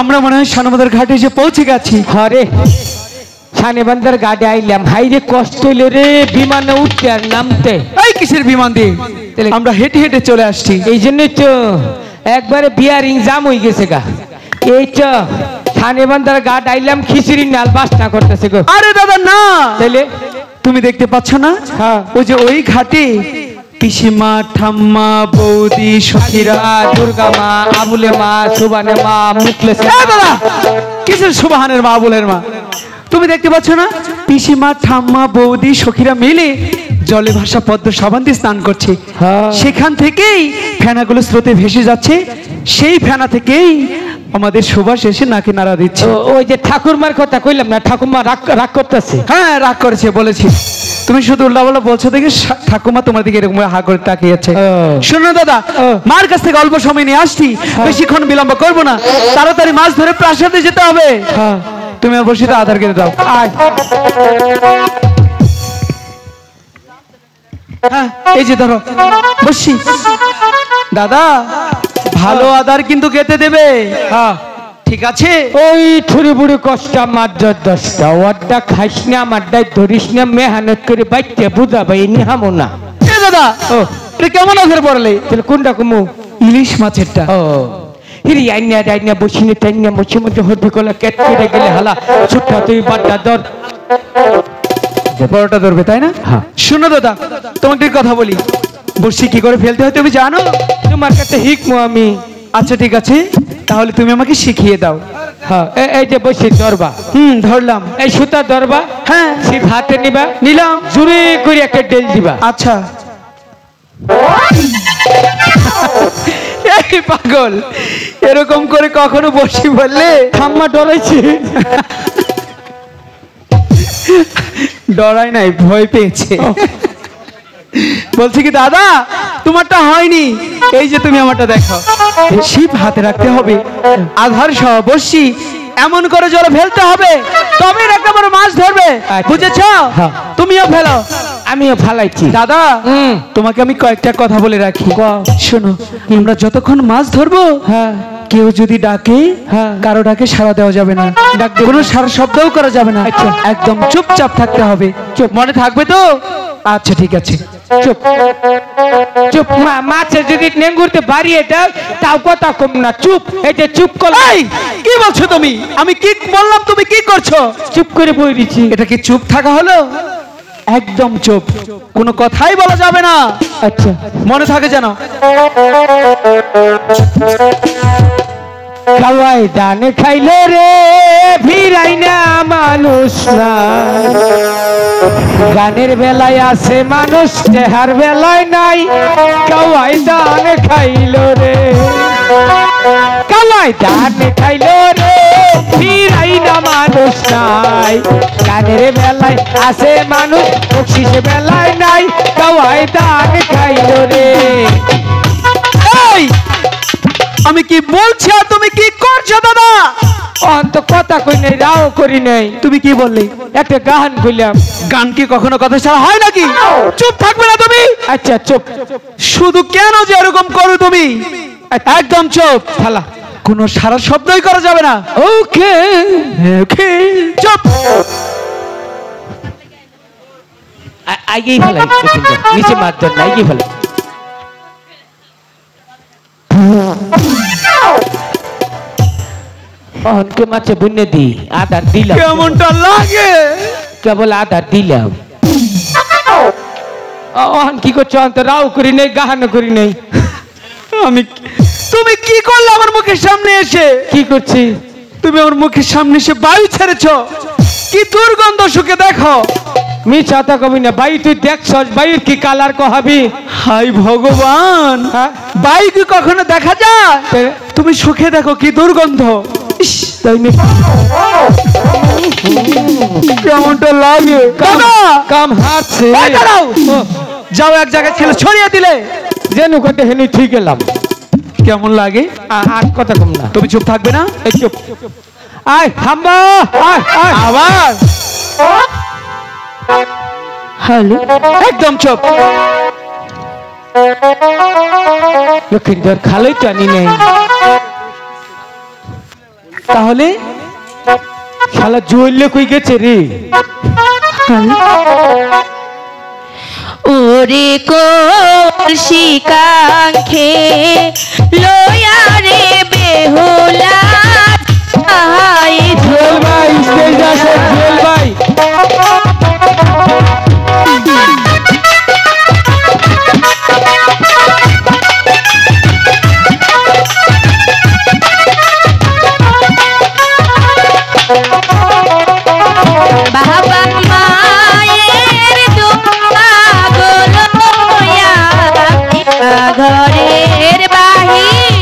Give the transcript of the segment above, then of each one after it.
আমরা মনে হয় শানবান্ধার ঘাটে এসে পৌঁছে গেছি। হরে শানবান্ধার ঘাটে আইলাম, হাইরে কষ্ট হইল রে বিমানে উঠতে আর নামতে। এই কিসের বিমান দিয়ে? আমরা হেঁটে হেঁটে চলে আসছি। এই জন্যই তো একবারে বিয়ারিং জাম হয়ে গেছে গা। এই তো শানবান্ধার ঘাট আইলাম, খিচুড়ি নাল বাসনা করতেছে গো। আরে দাদা না, তাইলে তুমি দেখতে পাচ্ছ না? হ্যাঁ, ওই যে ওই ঘাটে পিসিমা, ঠাম্মা, বৌদি, সখীরা, দুর্গা মা, আবুলে মা, সুবানে মা, মুখলেস। দাদা কিসের সুবাহানের মা, আবুলের মা? তুমি দেখতে পাচ্ছ না পিসিমা, ঠাম্মা, বৌদি, সখীরা মিলে জলে ভাসা পদ্ম সাবান দিয়ে স্নান করছে। সেখান থেকেই ফেনাগুলো স্রোতে ভেসে যাচ্ছে, সেই ফেনা থেকেই আমাদের সুবাস এসে নাকে নাড়া দিচ্ছে। ওই যে ঠাকুরমার কথা কইলাম না, ঠাকুরমা রাগ করতেছে। হ্যাঁ রাগ করেছে বলেছি। তুমি শুধু উল্লাপাল্লা বলছো দেখে ঠাকুমা তোমার দিকে এরকম হা করে তাকিয়েছে। শোনো দাদা, মার কাছ থেকে অল্প সময় নিয়ে আসছি, বেশিক্ষণ বিলম্ব করবো না, তাড়াতাড়ি মাছ ধরে প্রাসাদে যেতে হবে। তুমি আর বসিতে আধার কেটে দাও। হ্যাঁ এই যে ধরো বসি। দাদা ভালো আধার কিন্তু কেটে দেবে। হ্যাঁ ঠিক আছে। ওই ছুরি বুড়ি কষ্টা মাদ্র দশটা ওয়ারটা খাইস না, আমারটাই ধরিস না, মেহনত করে বাইতে বুঝাবাই নিহামো না। দাদা ও এটা কেমন আধার পড়লে? তাহলে কোনটা কমু? ইলিশ মাছেরটা। ও হিরি আইনা আইনা বসিনি টাইনা বসে মধ্যে হরবি কলা কেট কেটে গেলে হালা ছুটটা তুই বাড্ডা ধর বড়টা ধরবে তাই না? হ্যাঁ। শোনো দাদা তোমাকে কথা বলি, বসি কি করে ফেলতে হয় তুমি জানো? তোমার কাছে শিখবো আমি। আচ্ছা ঠিক আছে, তাহলে তুমি আমাকে শিখিয়ে দাও। হ্যাঁ এই যে বসি ধরবা। ধরলাম। এই সুতা ধরবা। হ্যাঁ ছিপ হাতে নিবা। নিলাম। জুড়ে করে একটা ডেল দিবা। আচ্ছা এই পাগল এরকম করে কখনো বসি বললে? ঠাম্মা ডরাইছে। ডরাই নাই, ভয় পেয়েছে। বলছি কি দাদা তোমারটা হয়নি, এই যে তুমি আমারটা দেখো। ছিপ হাতে রাখতে হবে, আধার সহ বসি এমন করে জলে ফেলতে হবে, তবে একটা বড় মাছ ধরবে, বুঝেছ? তুমিও ফেলো। আমিও ফালাইছি। দাদা তোমাকে আমি কয়েকটা কথা বলে রাখি, শোনো। আমরা যতক্ষণ মাছ ধরবো, কেউ যদি ডাকে কারো ডাকে সাড়া দেওয়া যাবে না, কোনো সারা শব্দও করা যাবে না, একদম চুপচাপ থাকতে হবে। চুপ, মনে থাকবে তো? আচ্ছা ঠিক আছে, চুপ চুপ। মাছে যদি নেঙ্গুরতে বাড়িয়ে দাও তাও কথা কম না, চুপ। এই যে চুপ কলাই। কি বলছো তুমি? আমি কি বললাম, তুমি কি করছো? চুপ করে বই দিচ্ছি। এটা কি চুপ থাকা হলো? একদম চুপ, কোনো কথাই বলা যাবে না। আচ্ছা মনে থাকে যেন। কাওয়াই দান খাইলে রে ভিড়াই না মানুষ না, গানের বেলায় আছে মানুষ, চেহার বেলায় নাই। কাওয়াই দান খাইলো রে, কাওয়াই দান খাইলো রে ভিড়াই না মানুষ নাই, গানের বেলায় আছে মানুষ, বকশিস বেলায় নাই। কাওয়াই দান খাইলো রে। আমি কি বলছি আর তুমি কি করছো দাদা? অন্ত কথা কই নাই, রাও করি নাই। তুমি কি বললে? একটা গান কইলাম। গান কি কখনো কথা ছাড়া হয় নাকি? চুপ থাকবে না তুমি? আচ্ছা চুপ। শুধু কেন যে এরকম করো তুমি? একদম চুপ, ফালা, কোনো সারা শব্দই করা যাবে না। ওকে ওকে চুপ। আগেই ফেলাই, নিচে মারতেন না, আগেই ফেলাই। অনকে মাছে বুনে দি, আধার দিলাম। কেমনটা লাগে? কেবল আধার দিলাম। অহন কি করছো? অন্ত রাও করি নাই, গাহান করি নাই। আমি তুমি কি করলে আমার মুখের সামনে এসে? কি করছি? তুমি আমার মুখের সামনে এসে বায়ু ছেড়েছো। কি দুর্গন্ধ সুখে দেখো। মিছা তো কবি না ভাই, তুই দেখছস বাইর কি কালার কহাবি। হাই ভগবান, হ্যাঁ? বাইক কখনো দেখা যায়? তুমি সুখে দেখো কি দুর্গন্ধ। ইস, তাই নি কেমনটা লাগে। দাদা কাম হাতছে। এই দাঁড়াও। যাও এক জায়গায় ছিল ছড়িয়ে দিলে যেনু কতে হেনি ঠিক এলাম। কেমন লাগে? আর কথা কম না, তুমি চুপ থাকবে না? এই চুপ। আয় হাম্বা, আয় আয়। আবার হ্যালো, একদম চুপ। লক্ষিন্দর খালই তো আনি নেই, তাহলে শালা জুয়েলে কই গেছে রে। ওরে কলসি কাঙ্খে লয়া রে বেহুলা আই জুয়েল ভাই স্টেজ আছে, জুয়েল ভাই। বাবা মায়ের দুয়া গোলয়া ঘরের বাহির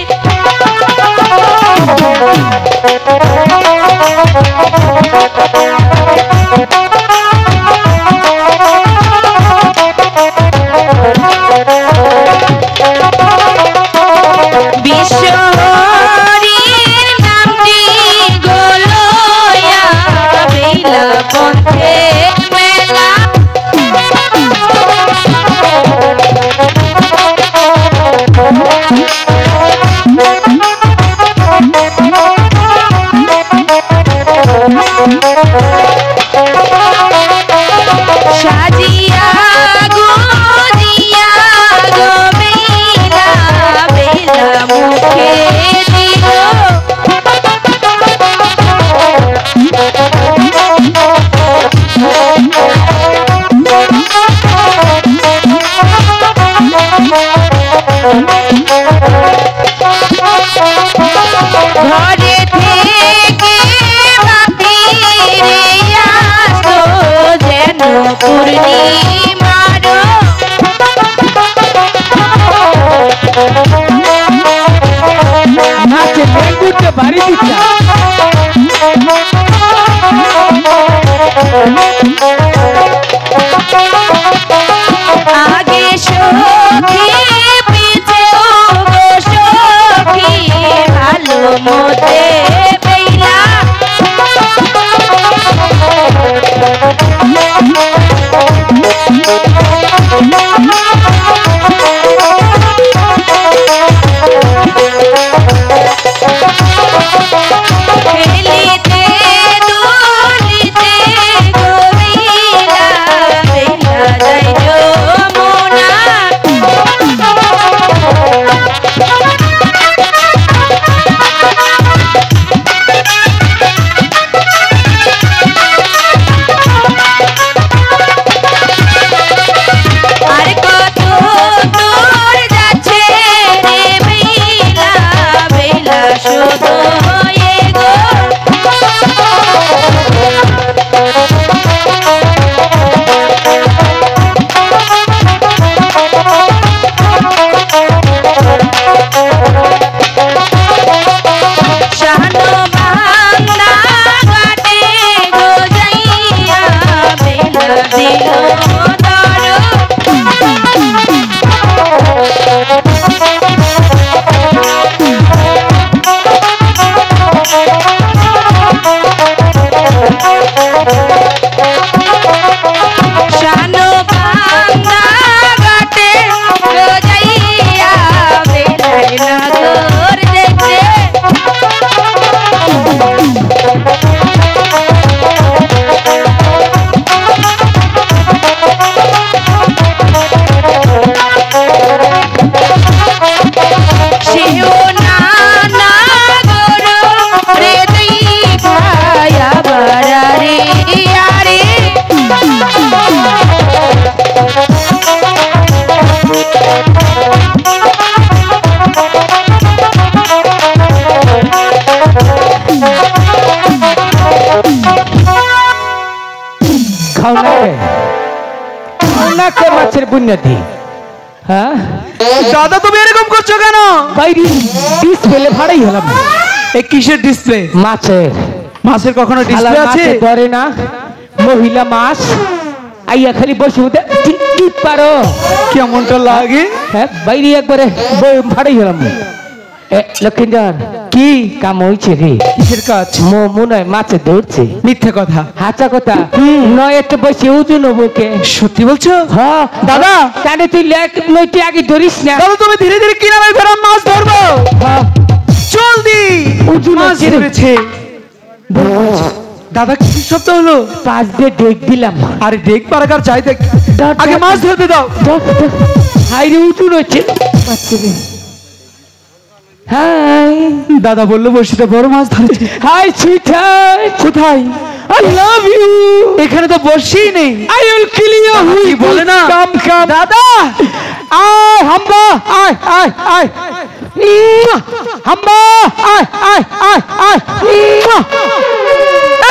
বিশ্বহরির নামটি গোলয়া বেলা পথে মেলা সাজিয়া গুজিয়া গো বেলা বেলা মুখে দিল ঘরে থেকে বাহিরে আসতো যেন পূর্ণিমার নাচে মেঘুরতে বাড়ি দিচ্ছা। আগে সখী পিছে গো সখী ভালো মতে বেলা খেলিতে দুলিতে গোবিলা বেলা যাই যমুনা আর কত দূর যাচ্ছে রে বেলা বেলা শুধু গো শানো বাংলা ঘাটে গো যাইয়া বেলা দিল দর শানো বাংলা ঘাটে গো যাইয়া বেলায় নগর দেখতে খাও না কে মাছের বুনিয়াদি হ্যাঁ দাদা তুমি এরকম করছো কেন? বাইরে ডিসপ্লে ভাড়াই হলাম এই কিসের ডিসপ্লে? মাছের মাছের কখনো ডিসপ্লে আছে? ধরে না মহিলা মাছ আইয়া খালি বসে টিপ পারো কেমনটা লাগে? হ্যাঁ বাইরে একবারে ভাড়াই হলাম লক্ষিন্দর কি কাম হয়েছে রে? কিসের কাজ? মনে হয় মাছে ধরছে। মিথ্যে কথা। হাঁচা কথা নয় একটু বসে উঁচু নবুকে। সত্যি বলছো? হ্যাঁ দাদা তাহলে তুই নইটি আগে ধরিস না। দাদা তুমি ধীরে ধীরে কিনারে ফেরা মাছ ধরবো। জলদি উঁচু মাছ ধরেছে। দাদা কি শব্দ হলো? পাঁচ দিয়ে ডেক দিলাম। আরে ডেক পারাকার চাই দেখ, আগে মাছ ধরতে দাও। হাইরে উঁচু রয়েছে। হাই দাদা বললো বসিতে বড় মাছ ধরেছে। হাই সুইটার কোথায়? I love you. এখানে তো বসেই নেই। I will kill you. কি বলে না? কাম দাদা আয় হাম্বা আয় আয় আয় হাম্বা আয় আয় আয় আয়।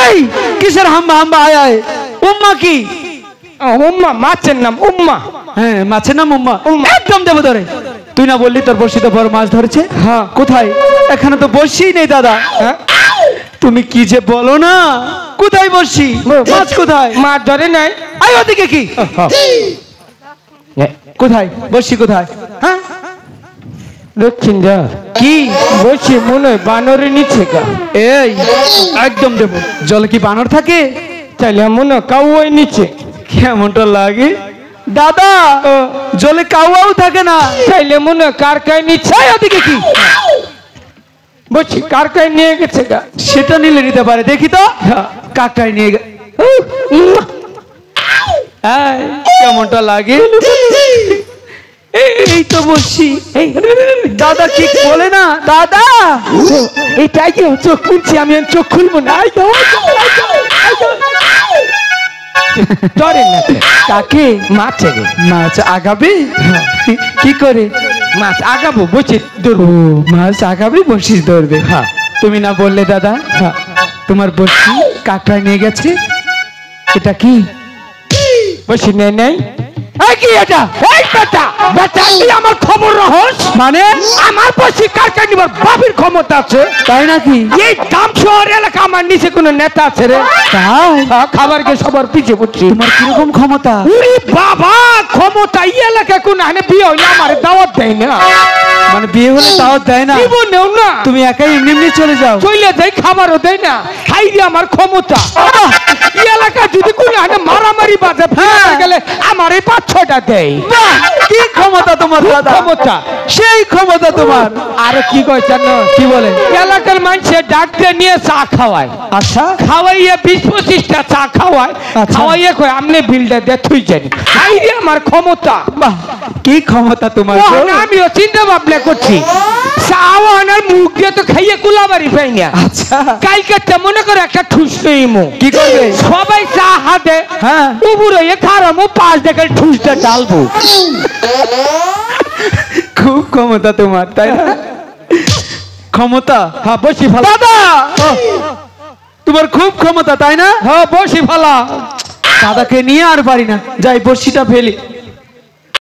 এই কিসের হাম্বা হাম্বা আয় আয়? উম্মা কি? উম্মা মাছের নাম উম্মা। হ্যাঁ মাছের নাম উম্মা। একদম দেবো ধরে। তুই না বললি তোর বড়শিতে বড় মাছ ধরেছে? হ্যাঁ কোথায়? এখানে তো বসেই নেই দাদা। হ্যাঁ তুমি কি যে বলো না। কোথায় বসি? মাছ কোথায়? মাছ ধরে নাই। আয় ওদিকে কি কোথায় বসি কোথায়? হ্যাঁ লক্ষিন্দর কি বলছি মনে হয় বানরের নিচে গা। এই একদম দেবো। জলে কি বানর থাকে? তাইলে মনে হয় কাউয়াই নিচে। কেমনটা লাগে দাদা? জলে কাউয়াও থাকে না। তাইলে মনে হয় কারকাই নিচে। ওদিকে কি বলছি কারকাই নিয়ে গেছে গা। সেটা নিলে নিতে পারে। দেখি তো কাকটাই নিয়ে কেমনটা লাগে? এই তো বসছি। দাদা ঠিক বলে না দাদা। এইটাই কি চোখ খুলছি আমি, চোখ খুলবো না। ধরে না কাকে? মাছে রে। মাছ আগাবে কি করে? মাছ আগাবো বসে ধরবো। মাছ আগাবে বসিস ধরবে। হ্যাঁ তুমি না বললে দাদা তোমার বসি কাকড়া নিয়ে গেছে? এটা কি বসে নেই নেই কি এটা? এই বেটা বেটা তুই আমার খবর রহস মানে? আমার বসে কারকাই নিবার বাপের ক্ষমতা আছে তাই নাকি? এই দাম শহর এলাকা আমার নিচে কোনো নেতা আছে রে? তাই খাবারকে সবার পিছিয়ে পড়ছি। তোমার কিরকম ক্ষমতা? উরি বাবা ক্ষমতা এই এলাকা কোন আনে বিয়ে হইলে আমার দাওয়াত দেয় না। মানে বিয়ে হলে দাওয়াত দেয় না? জীবনেও না। তুমি একাই এমনি এমনি চলে যাও? চলে যাই খাবারও দেয় না। হাই রে আমার ক্ষমতা। এই এলাকা যদি কোন আনে মারামারি বাজে গেলে আমার এই 5-6টা দেয়। কি ক্ষমতা তোমার দাদা? ক্ষমতা সেই ক্ষমতা তোমার। আরে কি কয় জানো? কি বলে? এলাকার মানুষের ডাকতে নিয়ে চা খাওয়ায়। আচ্ছা খাওয়াইয়ে 20-25টা চা খাওয়ায়। খাওয়াইয়ে কয় আমনে বিলটা দে তুই জানি। হাই রে আমার ক্ষমতা। বাহ কি ক্ষমতা তোমার! আমিও চিন্তা ভাবনা করছি চাওয়ানার মুখ দিয়ে তো খাইয়ে কুলাবাড়ি পাই না। আচ্ছা কালকে মনে করে একটা ঠুস নেইমো। কি করবে? সবাই চা হাতে হ্যাঁ উপরে খারামো 5 টাকা ঠুসটা ডালবো। খুব ক্ষমতা তোমার তাই না? ক্ষমতা? হ্যাঁ বসি ভালো দাদা তোমার খুব ক্ষমতা তাই না? হ্যাঁ বসি ভালো। দাদাকে নিয়ে আর পারি না, যাই বর্ষিটা ফেলি।